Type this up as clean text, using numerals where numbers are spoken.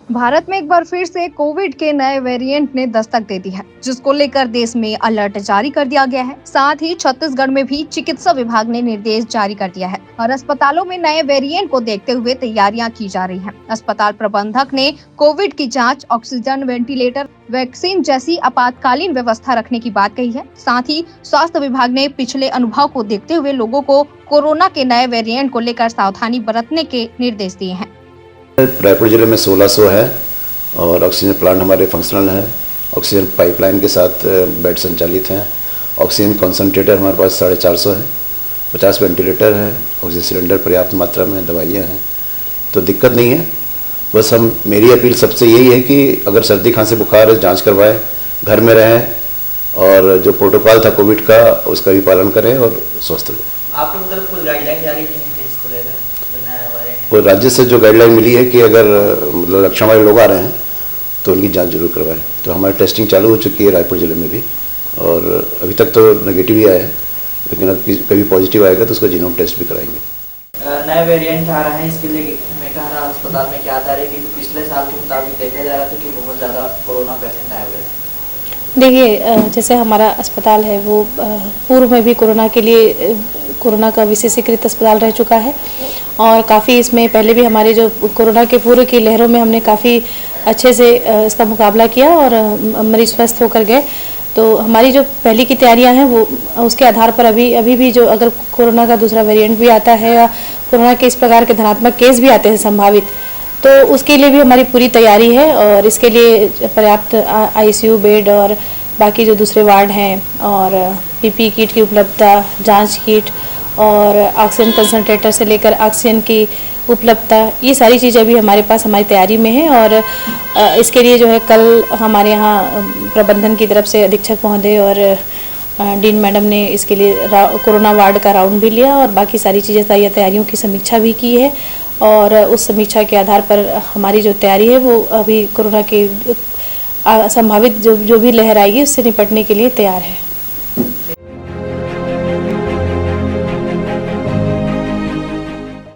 भारत में एक बार फिर से कोविड के नए वेरिएंट ने दस्तक दे दी है, जिसको लेकर देश में अलर्ट जारी कर दिया गया है। साथ ही छत्तीसगढ़ में भी चिकित्सा विभाग ने निर्देश जारी कर दिया है और अस्पतालों में नए वेरिएंट को देखते हुए तैयारियां की जा रही हैं। अस्पताल प्रबंधक ने कोविड की जांच, ऑक्सीजन, वेंटिलेटर, वैक्सीन जैसी आपातकालीन व्यवस्था रखने की बात कही है। साथ ही स्वास्थ्य विभाग ने पिछले अनुभव को देखते हुए लोगों को कोरोना के नए वेरिएंट को लेकर सावधानी बरतने के निर्देश दिए हैं। रायपुर जिले में 1600 है और ऑक्सीजन प्लांट हमारे फंक्शनल है। ऑक्सीजन पाइपलाइन के साथ बेड संचालित हैं। ऑक्सीजन कंसंट्रेटर हमारे पास 450 है, 50 वेंटिलेटर है, ऑक्सीजन सिलेंडर पर्याप्त मात्रा में, दवाइयाँ हैं, तो दिक्कत नहीं है। बस मेरी अपील सबसे यही है कि अगर सर्दी खांसी बुखार है जांच करवाएं, घर में रहें और जो प्रोटोकॉल था कोविड का उसका भी पालन करें और स्वस्थ रहें। आप लोग तरफ कुछ गाइडलाइन जारी की है इसको लेकर? और राज्य से जो गाइडलाइन मिली है कि अगर मतलब लक्षण वाले लोग आ रहे हैं तो उनकी जांच जरूर करवाएं। तो हमारी टेस्टिंग चालू हो चुकी है रायपुर जिले में भी और अभी तक तो नेगेटिव ही आया है, लेकिन अगर कभी पॉजिटिव आएगा तो उसका जीनोम टेस्ट भी कराएंगे। नए वेरिएंट आ रहे हैं, इसके लिए मेकाहारा अस्पताल में क्या आता है कि पिछले साल के मुताबिक देखा जा रहा था कि बहुत ज़्यादा कोरोना पेशेंट आए हुए थे। देखिए, जैसे हमारा अस्पताल है वो पूर्व में भी कोरोना का विशेषीकृत अस्पताल रह चुका है और काफ़ी इसमें पहले भी हमारे जो कोरोना के पूर्व की लहरों में हमने काफ़ी अच्छे से इसका मुकाबला किया और मरीज स्वस्थ होकर गए। तो हमारी जो पहले की तैयारियां हैं वो उसके आधार पर अभी भी जो अगर कोरोना का दूसरा वेरिएंट भी आता है या कोरोना के इस प्रकार के धनात्मक केस भी आते हैं संभावित, तो उसके लिए भी हमारी पूरी तैयारी है और इसके लिए पर्याप्त ICU बेड और बाकी जो दूसरे वार्ड हैं और PPE किट की उपलब्धता, जांच किट और ऑक्सीजन कंसंट्रेटर से लेकर ऑक्सीजन की उपलब्धता, ये सारी चीज़ें भी हमारे पास हमारी तैयारी में हैं। और इसके लिए जो है कल हमारे यहाँ प्रबंधन की तरफ से अधीक्षक महोदय और डीन मैडम ने इसके लिए कोरोना वार्ड का राउंड भी लिया और बाकी सारी चीज़ें तैयारियों की समीक्षा भी की है और उस समीक्षा के आधार पर हमारी जो तैयारी है वो अभी कोरोना की संभावित जो भी लहर आएगी उससे निपटने के लिए तैयार है।